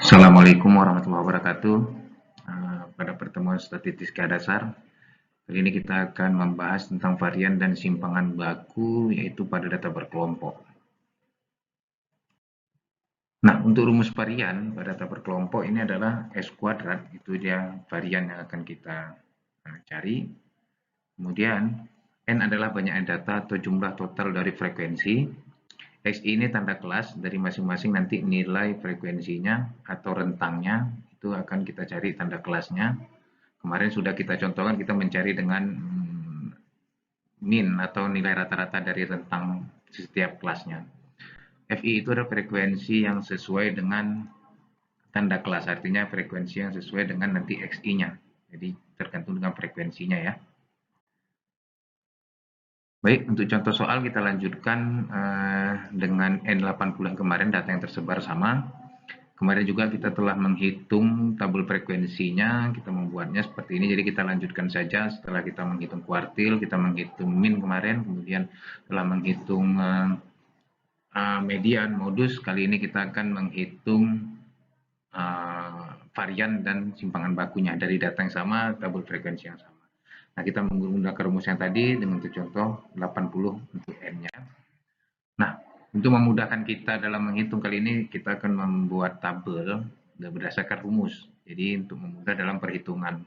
Assalamualaikum warahmatullahi wabarakatuh. Pada pertemuan statistika dasar, kali ini kita akan membahas tentang varian dan simpangan baku, yaitu pada data berkelompok. Nah, untuk rumus varian pada data berkelompok ini adalah S kuadrat, itu dia varian yang akan kita cari. Kemudian, N adalah banyaknya data atau jumlah total dari frekuensi. XI ini tanda kelas dari masing-masing nanti nilai frekuensinya atau rentangnya, itu akan kita cari tanda kelasnya. Kemarin sudah kita contohkan, kita mencari dengan min atau nilai rata-rata dari rentang setiap kelasnya. FI itu adalah frekuensi yang sesuai dengan tanda kelas, artinya frekuensi yang sesuai dengan nanti XI-nya. Jadi tergantung dengan frekuensinya ya. Baik, untuk contoh soal kita lanjutkan dengan N80 yang kemarin, data yang tersebar sama. Kemarin juga kita telah menghitung tabel frekuensinya, kita membuatnya seperti ini, jadi kita lanjutkan saja. Setelah kita menghitung kuartil, kita menghitung min kemarin, kemudian telah menghitung median, modus. Kali ini kita akan menghitung varian dan simpangan bakunya dari data yang sama, tabel frekuensi yang sama. Nah, kita menggunakan rumus yang tadi dengan contoh 80 untuk N-nya. Nah, untuk memudahkan kita dalam menghitung kali ini, kita akan membuat tabel berdasarkan rumus. Jadi untuk memudah dalam perhitungan.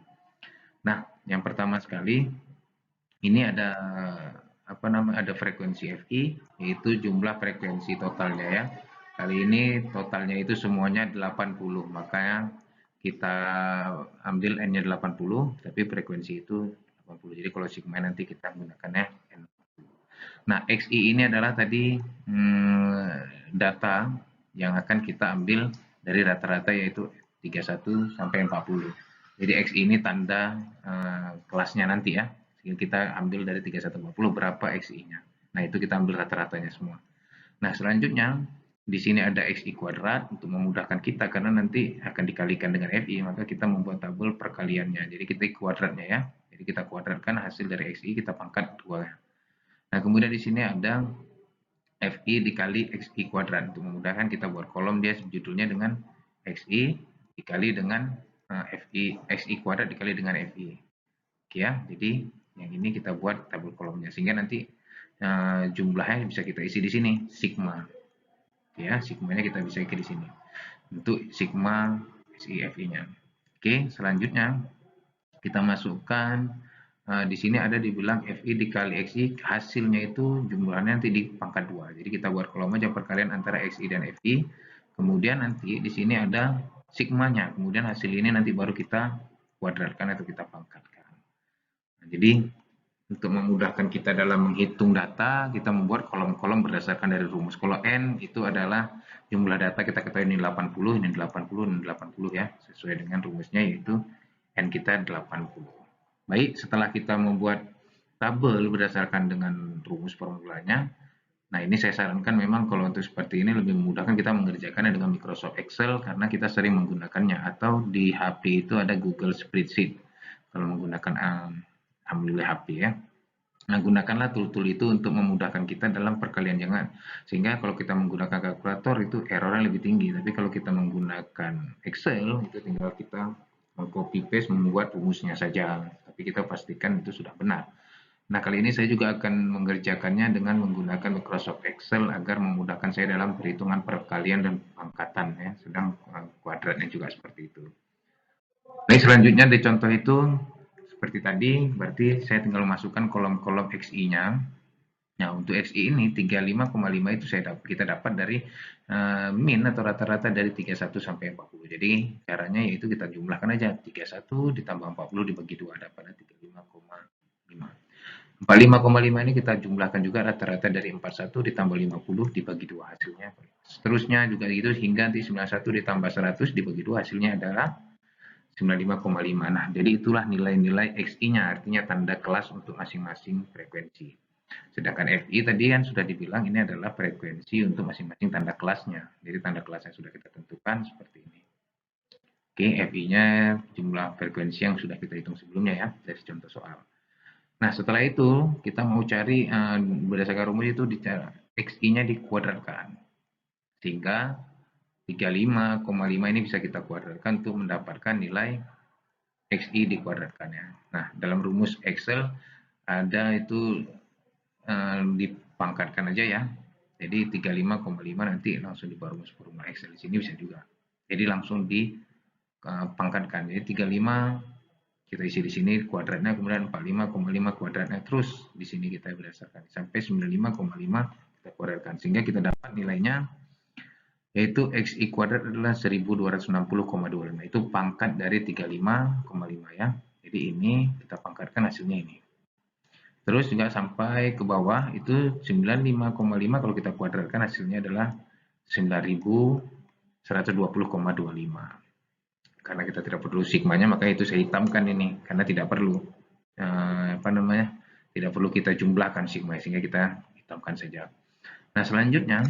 Nah, yang pertama sekali, ini ada ada frekuensi FI, yaitu jumlah frekuensi totalnya ya. Kali ini totalnya itu semuanya 80, makanya kita ambil N-nya 80, tapi frekuensi itu 80. Jadi kalau sigma nanti kita gunakannya N. Nah, XI ini adalah tadi data yang akan kita ambil dari rata-rata, yaitu 31 sampai 40. Jadi XI ini tanda kelasnya nanti ya. Jadi kita ambil dari 31 sampai 40 berapa XI-nya. Nah, itu kita ambil rata-ratanya semua. Nah, selanjutnya di sini ada XI kuadrat untuk memudahkan kita karena nanti akan dikalikan dengan FI, maka kita membuat tabel perkaliannya. Jadi kita kuadratnya ya. Jadi kita kuadratkan hasil dari XI, kita pangkat 2. Nah, kemudian di sini ada FI dikali XI kuadrat. Untuk memudahkan kita buat kolom, dia judulnya dengan XI dikali dengan FI, XI kuadrat dikali dengan FI. Oke ya, jadi yang ini kita buat tabel kolomnya. Sehingga nanti jumlahnya bisa kita isi di sini, sigma. Ya, sigmanya kita bisa isi di sini. Untuk sigma XI FI-nya. Oke, selanjutnya kita masukkan di sini ada dibilang FI dikali XI, hasilnya itu jumlahnya nanti di pangkat 2. Jadi kita buat kolom aja perkalian antara XI dan FI. Kemudian nanti di sini ada sigmanya. Kemudian hasil ini nanti baru kita kuadratkan atau kita pangkatkan. Nah, jadi untuk memudahkan kita dalam menghitung data, kita membuat kolom-kolom berdasarkan dari rumus. Kalau N itu adalah jumlah data, kita ketahui ini 80, ini 80, ini 80 ya. Sesuai dengan rumusnya, yaitu N kita 80. Baik, setelah kita membuat tabel berdasarkan dengan rumus formulanya, nah ini saya sarankan memang kalau untuk seperti ini lebih memudahkan kita mengerjakannya dengan Microsoft Excel karena kita sering menggunakannya, atau di HP itu ada Google Spreadsheet kalau menggunakan alhamdulillah HP ya. Nah, gunakanlah tool-tool itu untuk memudahkan kita dalam perkalian jangan. Sehingga kalau kita menggunakan kalkulator itu errornya lebih tinggi. Tapi kalau kita menggunakan Excel, itu tinggal kita copy paste membuat rumusnya saja. Tapi kita pastikan itu sudah benar. Nah, kali ini saya juga akan mengerjakannya dengan menggunakan Microsoft Excel agar memudahkan saya dalam perhitungan perkalian dan pangkatan ya. Sedang kuadratnya juga seperti itu. Baik, selanjutnya di contoh itu seperti tadi, berarti saya tinggal masukkan kolom-kolom XI-nya. Nah, untuk XI ini 35,5 itu kita dapat dari min atau rata-rata dari 31 sampai 40. Jadi caranya yaitu kita jumlahkan aja 31 ditambah 40 dibagi 2 dapat 35,5. 45,5 ini kita jumlahkan juga rata-rata dari 41 ditambah 50 dibagi 2 hasilnya. Seterusnya juga gitu hingga nanti 91 ditambah 100 dibagi 2 hasilnya adalah 95,5. Nah, jadi itulah nilai-nilai XI-nya, artinya tanda kelas untuk masing-masing frekuensi. Sedangkan FI tadi kan sudah dibilang ini adalah frekuensi untuk masing-masing tanda kelasnya. Jadi tanda kelasnya sudah kita tentukan seperti ini. Oke, FI-nya jumlah frekuensi yang sudah kita hitung sebelumnya ya, dari contoh soal. Nah, setelah itu kita mau cari berdasarkan rumus itu XI-nya dikuadratkan. Sehingga 35,5 ini bisa kita kuadratkan untuk mendapatkan nilai XI dikuadratkannya. Nah, dalam rumus Excel ada itu dipangkatkan aja ya. Jadi 35,5 nanti langsung di rumus formula Excel di sini bisa juga. Jadi langsung dipangkatkan. Jadi 35 kita isi di sini kuadratnya, kemudian 45,5 kuadratnya, terus di sini kita berdasarkan sampai 95,5 kita kuadratkan sehingga kita dapat nilainya yaitu XI kuadrat adalah 1260,25. Itu pangkat dari 35,5 ya. Jadi ini kita pangkatkan hasilnya ini. Terus juga sampai ke bawah itu 95,5 kalau kita kuadratkan hasilnya adalah 9120,25. Karena kita tidak perlu sigmanya maka itu saya hitamkan ini karena tidak perlu tidak perlu kita jumlahkan sigma sehingga kita hitamkan saja. Nah, selanjutnya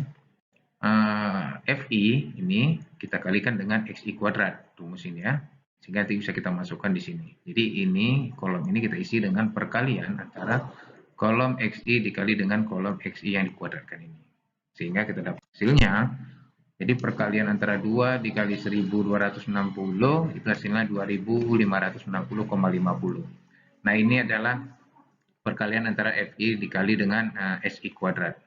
FI ini kita kalikan dengan XI kuadrat rumus ini ya, sehingga nanti bisa kita masukkan di sini. Jadi ini kolom ini kita isi dengan perkalian antara kolom XI dikali dengan kolom XI yang dikuadratkan ini, sehingga kita dapat hasilnya. Jadi perkalian antara 2 dikali 1260 itu hasilnya 2560,50. Nah, ini adalah perkalian antara FI dikali dengan SI kuadrat.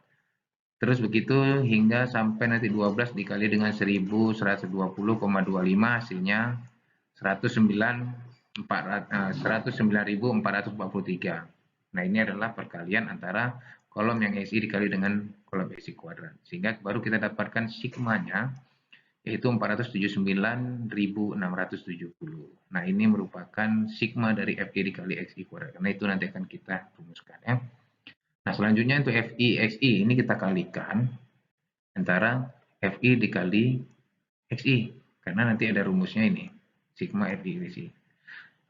Terus begitu hingga sampai nanti 12 dikali dengan 1120,25 hasilnya 109.443. Nah, ini adalah perkalian antara kolom yang SI dikali dengan kolom SI kuadrat. Sehingga baru kita dapatkan sigmanya yaitu 479.670. Nah, ini merupakan sigma dari FI dikali XI kuadrat. Karena itu nanti akan kita rumuskan ya. Nah, selanjutnya untuk FI XI ini kita kalikan antara FI dikali XI. Karena nanti ada rumusnya ini, sigma FI XI.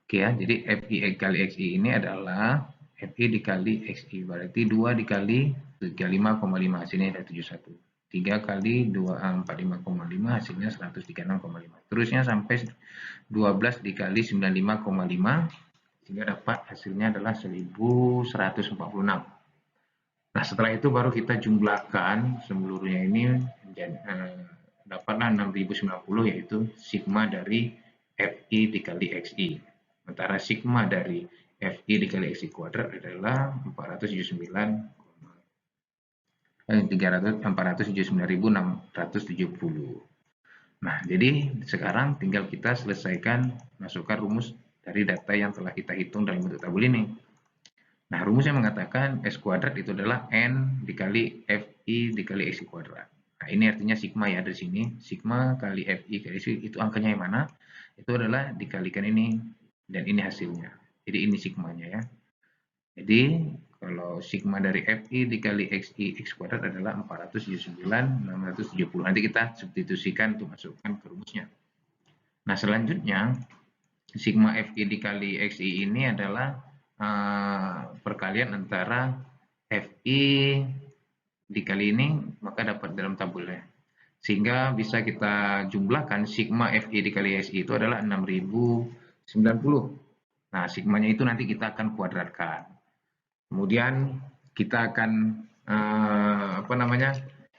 Oke ya, jadi FI kali XI ini adalah FI dikali XI. Berarti 2 dikali 35,5 hasilnya ada 71. 3 kali 245,5 hasilnya 136,5. Terusnya sampai 12 dikali 95,5 sehingga dapat hasilnya adalah 1146. Nah, setelah itu baru kita jumlahkan seluruhnya ini dapatlah 6090 yaitu sigma dari FI dikali XI. Sementara sigma dari FI dikali XI kuadrat adalah 479.670. Nah, jadi sekarang tinggal kita selesaikan masukkan rumus dari data yang telah kita hitung dalam bentuk tabel ini. Nah, rumusnya mengatakan S kuadrat itu adalah N dikali FI dikali XI kuadrat. Nah, ini artinya sigma ya dari sini. Sigma kali FI kali XI itu angkanya yang mana? Itu adalah dikalikan ini dan ini hasilnya. Jadi ini sigmanya ya. Jadi kalau sigma dari FI dikali XI X kuadrat adalah 479.670. Nanti kita substitusikan untuk masukkan ke rumusnya. Nah, selanjutnya sigma FI dikali XI ini adalah perkalian antara FI dikali ini maka dapat dalam tabelnya. Sehingga bisa kita jumlahkan sigma FI dikali XI itu adalah 6090. Nah, sigmanya itu nanti kita akan kuadratkan. Kemudian kita akan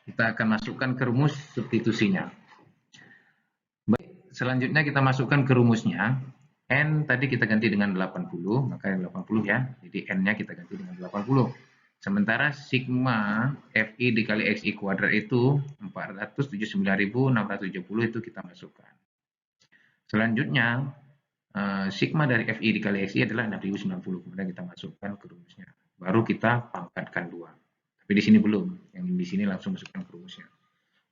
kita akan masukkan ke rumus substitusinya. Baik, selanjutnya kita masukkan ke rumusnya. N tadi kita ganti dengan 80, maka 80 ya. Jadi N-nya kita ganti dengan 80. Sementara sigma FI dikali XI kuadrat itu 479.670 itu kita masukkan. Selanjutnya sigma dari FI dikali XI adalah 6090. Kemudian kita masukkan ke rumusnya. Baru kita pangkatkan 2. Tapi di sini belum. Yang di sini langsung masukkan ke rumusnya.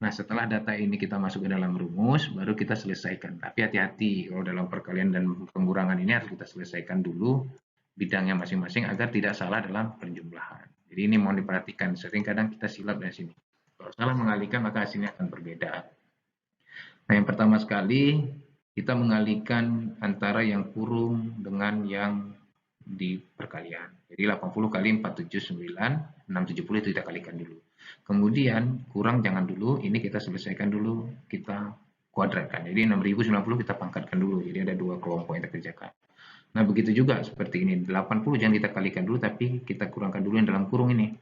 Nah, setelah data ini kita masuk ke dalam rumus, baru kita selesaikan. Tapi hati-hati, kalau dalam perkalian dan pengurangan ini harus kita selesaikan dulu bidangnya masing-masing agar tidak salah dalam penjumlahan. Jadi ini mohon diperhatikan, sering kadang kita silap dari sini. Kalau salah mengalihkan maka hasilnya akan berbeda. Nah, yang pertama sekali kita mengalihkan antara yang kurung dengan yang di perkalian. Jadi 80 kali 479, 670 itu kita kalikan dulu. Kemudian kurang jangan dulu, ini kita selesaikan dulu, kita kuadratkan. Jadi 6090 kita pangkatkan dulu, jadi ada 2 kelompok yang kita kerjakan. Nah, begitu juga seperti ini, 80 jangan kita kalikan dulu, tapi kita kurangkan dulu yang dalam kurung ini.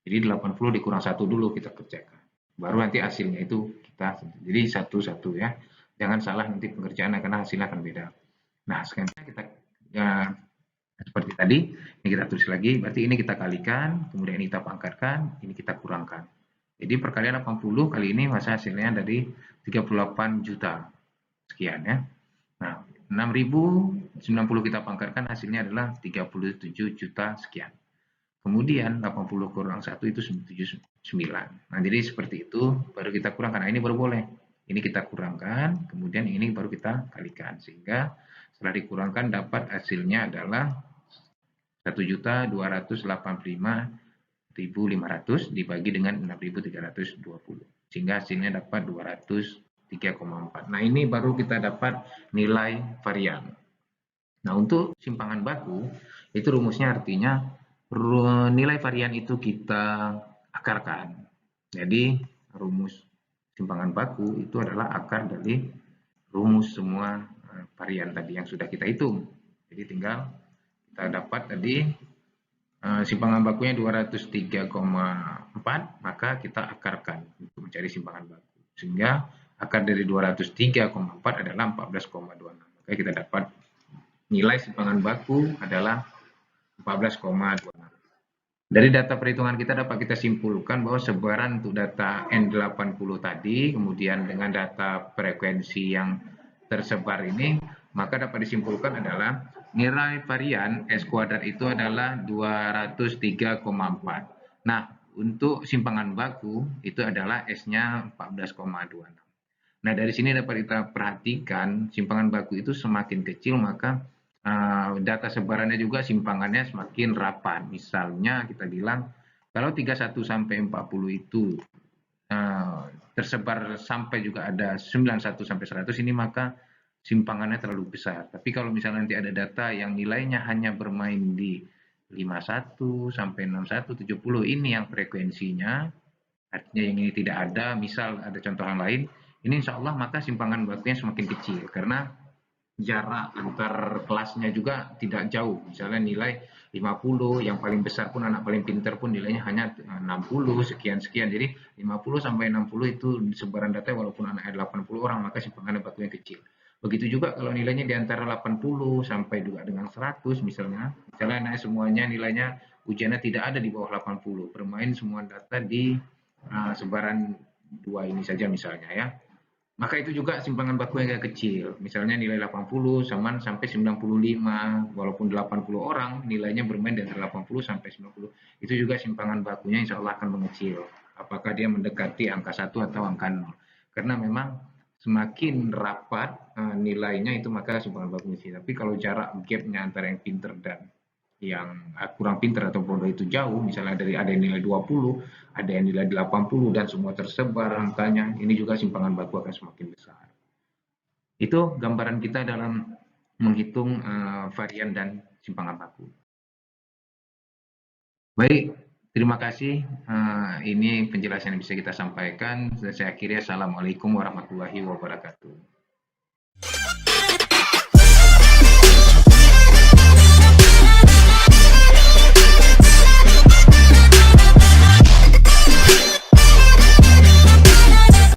Jadi 80 dikurang 1 dulu kita kerjakan. baru nanti hasilnya itu kita, jadi satu-satu ya, jangan salah nanti pengerjaannya karena hasilnya akan beda. Nah sekarang kita ya, seperti tadi ini kita tulis lagi, berarti ini kita kalikan, kemudian ini kita pangkatkan, ini kita kurangkan. Jadi perkalian 80 kali ini masa hasilnya dari 38 juta sekian ya. Nah 6.090 kita pangkatkan, hasilnya adalah 37 juta sekian. Kemudian 80 kurang 1 itu 79. Nah, jadi seperti itu baru kita kurangkan. Nah, ini baru boleh. Ini kita kurangkan, kemudian ini baru kita kalikan. Sehingga setelah dikurangkan dapat hasilnya adalah 1.285.500 dibagi dengan 6.320. Sehingga hasilnya dapat 203,4. Nah, ini baru kita dapat nilai varian. Nah, untuk simpangan baku, itu rumusnya artinya nilai varian itu kita akarkan. Jadi rumus simpangan baku itu adalah akar dari rumus semua varian tadi yang sudah kita hitung. Jadi tinggal kita dapat tadi simpangan bakunya 203,4, maka kita akarkan untuk mencari simpangan baku. Sehingga akar dari 203,4 adalah 14,26. Maka kita dapat nilai simpangan baku adalah 14,26. Dari data perhitungan kita dapat kita simpulkan bahwa sebaran untuk data N80 tadi, kemudian dengan data frekuensi yang tersebar ini, maka dapat disimpulkan adalah nilai varian S kuadrat itu adalah 203,4. Nah, untuk simpangan baku itu adalah S-nya 14,26. Nah, dari sini dapat kita perhatikan simpangan baku itu semakin kecil maka data sebarannya juga simpangannya semakin rapat. Misalnya kita bilang kalau 31 sampai 40 itu tersebar sampai juga ada 91 sampai 100 ini, maka simpangannya terlalu besar. Tapi kalau misalnya nanti ada data yang nilainya hanya bermain di 51 sampai 61, 70, ini yang frekuensinya, artinya yang ini tidak ada, misal ada contoh yang lain, ini insya Allah maka simpangan bakunya semakin kecil karena jarak antar kelasnya juga tidak jauh. Misalnya nilai 50, yang paling besar pun anak paling pintar pun nilainya hanya 60 sekian-sekian. Jadi 50 sampai 60 itu sebaran data walaupun anak ada 80 orang maka simpangan bakunya kecil. Begitu juga kalau nilainya di antara 80 sampai juga dengan 100 misalnya anak semuanya nilainya ujiannya tidak ada di bawah 80, bermain semua data di sebaran dua ini saja misalnya ya. Maka itu juga simpangan baku yang agak kecil. Misalnya nilai 80 sama sampai 95, walaupun 80 orang nilainya bermain dari 80 sampai 90. Itu juga simpangan bakunya insya Allah akan mengecil. Apakah dia mendekati angka 1 atau angka 0. Karena memang semakin rapat nilainya itu maka simpangan baku kecil. Tapi kalau jarak gapnya antara yang pinter dan yang kurang pintar atau bodoh itu jauh, misalnya dari ada yang nilai 20, ada yang nilai 80 dan semua tersebar angkanya, ini juga simpangan baku akan semakin besar. Itu gambaran kita dalam menghitung varian dan simpangan baku. Baik, terima kasih. Ini penjelasan yang bisa kita sampaikan. Saya akhiri. Assalamualaikum warahmatullahi wabarakatuh.